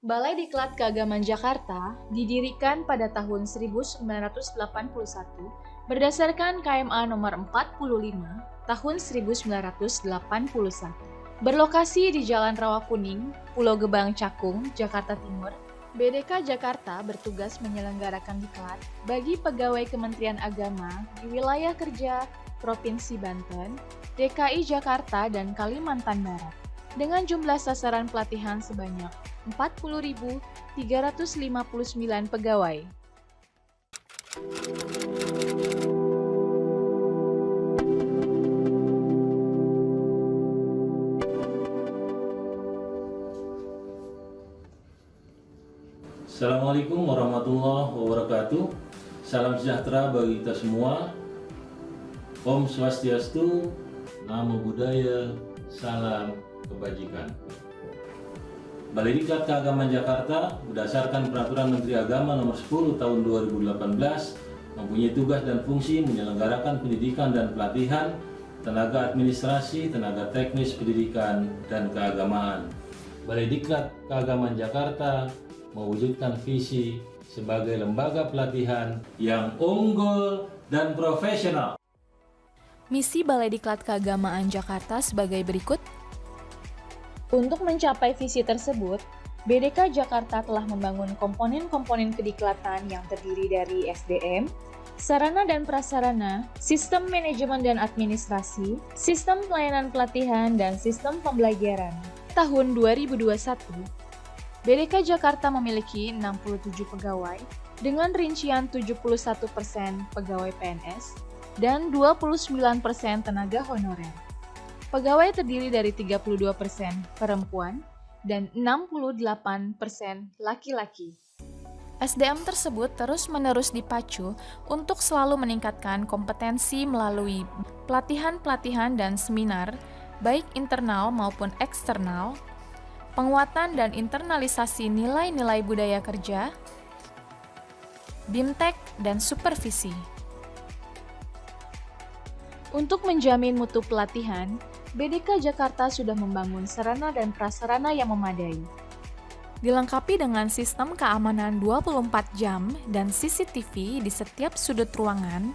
Balai Diklat Keagamaan Jakarta didirikan pada tahun 1981 berdasarkan KMA nomor 45 tahun 1981. Berlokasi di Jalan Rawakuning, Pulau Gebang Cakung, Jakarta Timur, BDK Jakarta bertugas menyelenggarakan diklat bagi pegawai Kementerian Agama di wilayah kerja Provinsi Banten, DKI Jakarta, dan Kalimantan Barat, dengan jumlah sasaran pelatihan sebanyak 40.359 pegawai. Assalamualaikum warahmatullahi wabarakatuh. Salam sejahtera bagi kita semua. Om Swastiastu, Namo Buddhaya, Salam Kebajikan. Balai Diklat Keagamaan Jakarta berdasarkan Peraturan Menteri Agama Nomor 10 Tahun 2018 mempunyai tugas dan fungsi menyelenggarakan pendidikan dan pelatihan tenaga administrasi, tenaga teknis pendidikan, dan keagamaan. Balai Diklat Keagamaan Jakarta mewujudkan visi sebagai lembaga pelatihan yang unggul dan profesional. Misi Balai Diklat Keagamaan Jakarta sebagai berikut. Untuk mencapai visi tersebut, BDK Jakarta telah membangun komponen-komponen kediklatan yang terdiri dari SDM, sarana dan prasarana, sistem manajemen dan administrasi, sistem pelayanan pelatihan, dan sistem pembelajaran. Tahun 2021, BDK Jakarta memiliki 67 pegawai dengan rincian 71% pegawai PNS dan 29% tenaga honorer. Pegawai terdiri dari 32% perempuan dan 68% laki-laki. SDM tersebut terus-menerus dipacu untuk selalu meningkatkan kompetensi melalui pelatihan-pelatihan dan seminar, baik internal maupun eksternal, penguatan dan internalisasi nilai-nilai budaya kerja, BIMTEK, dan supervisi. Untuk menjamin mutu pelatihan, BDK Jakarta sudah membangun sarana dan prasarana yang memadai. Dilengkapi dengan sistem keamanan 24 jam dan CCTV di setiap sudut ruangan,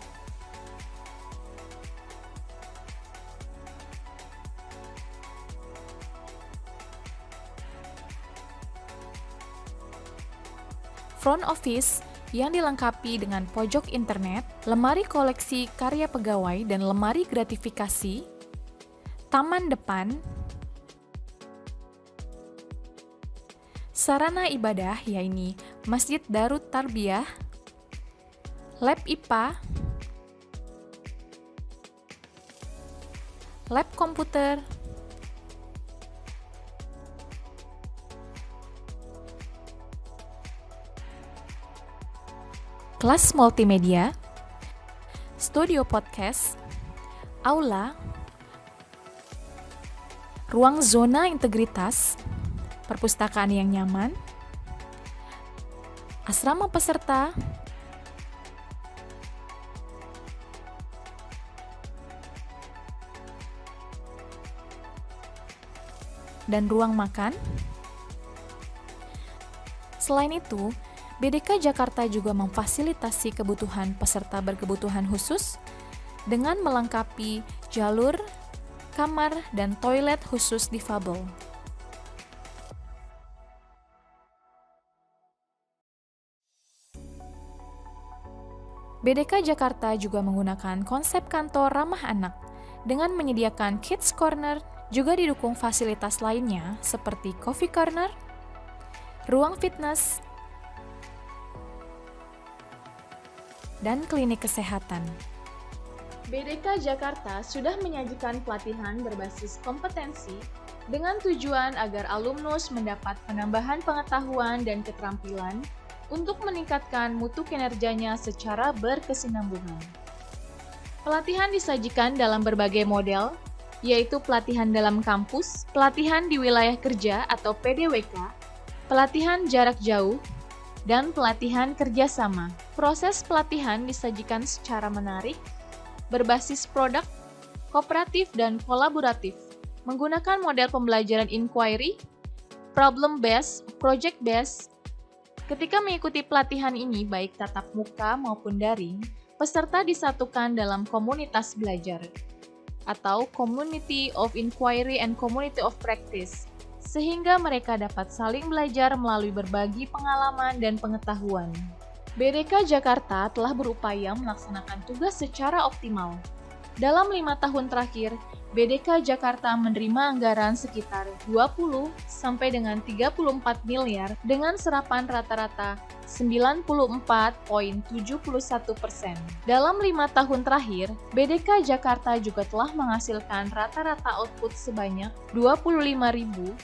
front office yang dilengkapi dengan pojok internet, lemari koleksi karya pegawai dan lemari gratifikasi, taman depan, sarana ibadah yaitu Masjid Darut Tarbiyah, lab IPA, lab komputer, kelas multimedia, studio podcast, aula, ruang zona integritas, perpustakaan yang nyaman, asrama peserta, dan ruang makan. Selain itu, BDK Jakarta juga memfasilitasi kebutuhan peserta berkebutuhan khusus dengan melengkapi jalur, kamar, dan toilet khusus difabel. BDK Jakarta juga menggunakan konsep kantor ramah anak dengan menyediakan Kids Corner, juga didukung fasilitas lainnya seperti Coffee Corner, ruang fitness, dan klinik kesehatan. BDK Jakarta sudah menyajikan pelatihan berbasis kompetensi dengan tujuan agar alumnus mendapat penambahan pengetahuan dan keterampilan untuk meningkatkan mutu kinerjanya secara berkesinambungan. Pelatihan disajikan dalam berbagai model, yaitu pelatihan dalam kampus, pelatihan di wilayah kerja atau PDWK, pelatihan jarak jauh, dan pelatihan kerjasama. Proses pelatihan disajikan secara menarik, berbasis produk, kooperatif, dan kolaboratif, menggunakan model pembelajaran inquiry, problem based, project based. Ketika mengikuti pelatihan ini baik tatap muka maupun daring, peserta disatukan dalam komunitas belajar atau Community of Inquiry and Community of Practice, sehingga mereka dapat saling belajar melalui berbagi pengalaman dan pengetahuan. BDK Jakarta telah berupaya melaksanakan tugas secara optimal. Dalam 5 tahun terakhir, BDK Jakarta menerima anggaran sekitar 20 sampai dengan 34 miliar dengan serapan rata-rata 94,71%. Dalam 5 tahun terakhir, BDK Jakarta juga telah menghasilkan rata-rata output sebanyak 25.054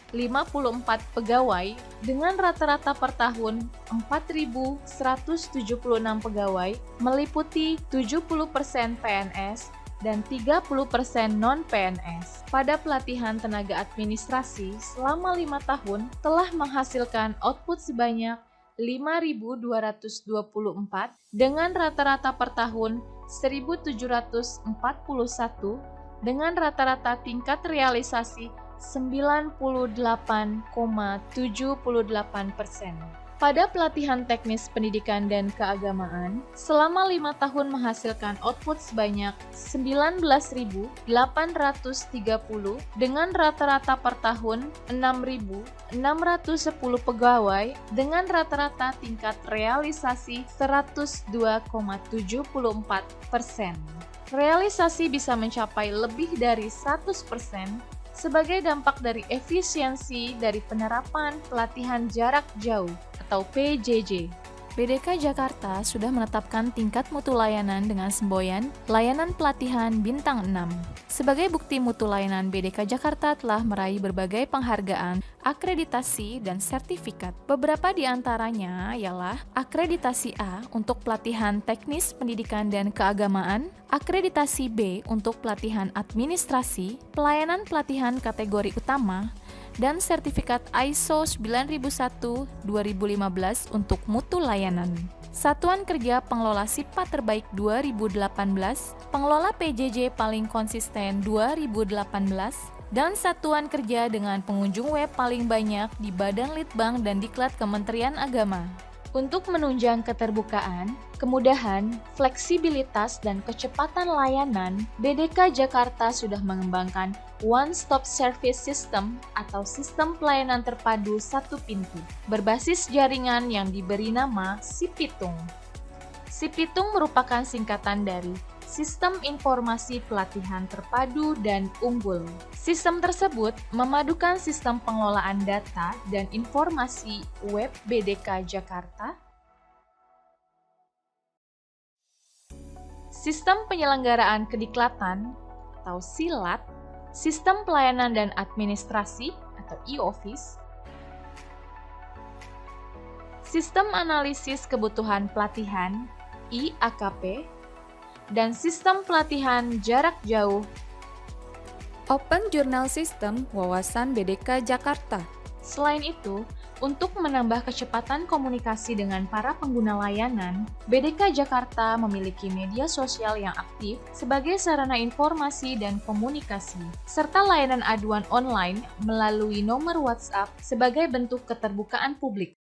pegawai dengan rata-rata per tahun 4.176 pegawai, meliputi 70% PNS dan 30% non-PNS. Pada pelatihan tenaga administrasi selama 5 tahun telah menghasilkan output sebanyak 5.224 dengan rata-rata per tahun 1.741 dengan rata-rata tingkat realisasi 98,78%. Pada pelatihan teknis pendidikan dan keagamaan, selama 5 tahun menghasilkan output sebanyak 19.830 dengan rata-rata per tahun 6.610 pegawai dengan rata-rata tingkat realisasi 102,74%. Realisasi bisa mencapai lebih dari 100% sebagai dampak dari efisiensi dari penerapan pelatihan jarak jauh atau PJJ. BDK Jakarta sudah menetapkan tingkat mutu layanan dengan semboyan layanan pelatihan bintang 6. Sebagai bukti mutu layanan, BDK Jakarta telah meraih berbagai penghargaan, akreditasi, dan sertifikat. Beberapa di antaranya ialah akreditasi A untuk pelatihan teknis pendidikan dan keagamaan, akreditasi B untuk pelatihan administrasi, pelayanan pelatihan kategori utama, dan sertifikat ISO 9001-2015 untuk mutu layanan. Satuan Kerja Pengelola SIPA Terbaik 2018, Pengelola PJJ Paling Konsisten 2018, dan Satuan Kerja dengan pengunjung web paling banyak di Badan Litbang dan Diklat Kementerian Agama. Untuk menunjang keterbukaan, kemudahan, fleksibilitas, dan kecepatan layanan, BDK Jakarta sudah mengembangkan One Stop Service System atau sistem pelayanan terpadu satu pintu, berbasis jaringan yang diberi nama SIPITUNG. SIPITUNG merupakan singkatan dari Sistem Informasi Pelatihan Terpadu dan Unggul. Sistem tersebut memadukan sistem pengelolaan data dan informasi web BDK Jakarta, sistem penyelenggaraan kediklatan atau SILAT, sistem pelayanan dan administrasi atau e-office, sistem analisis kebutuhan pelatihan IAKP, dan sistem pelatihan jarak jauh Open Journal System wawasan BDK Jakarta. Selain itu, untuk menambah kecepatan komunikasi dengan para pengguna layanan, BDK Jakarta memiliki media sosial yang aktif sebagai sarana informasi dan komunikasi, serta layanan aduan online melalui nomor WhatsApp sebagai bentuk keterbukaan publik.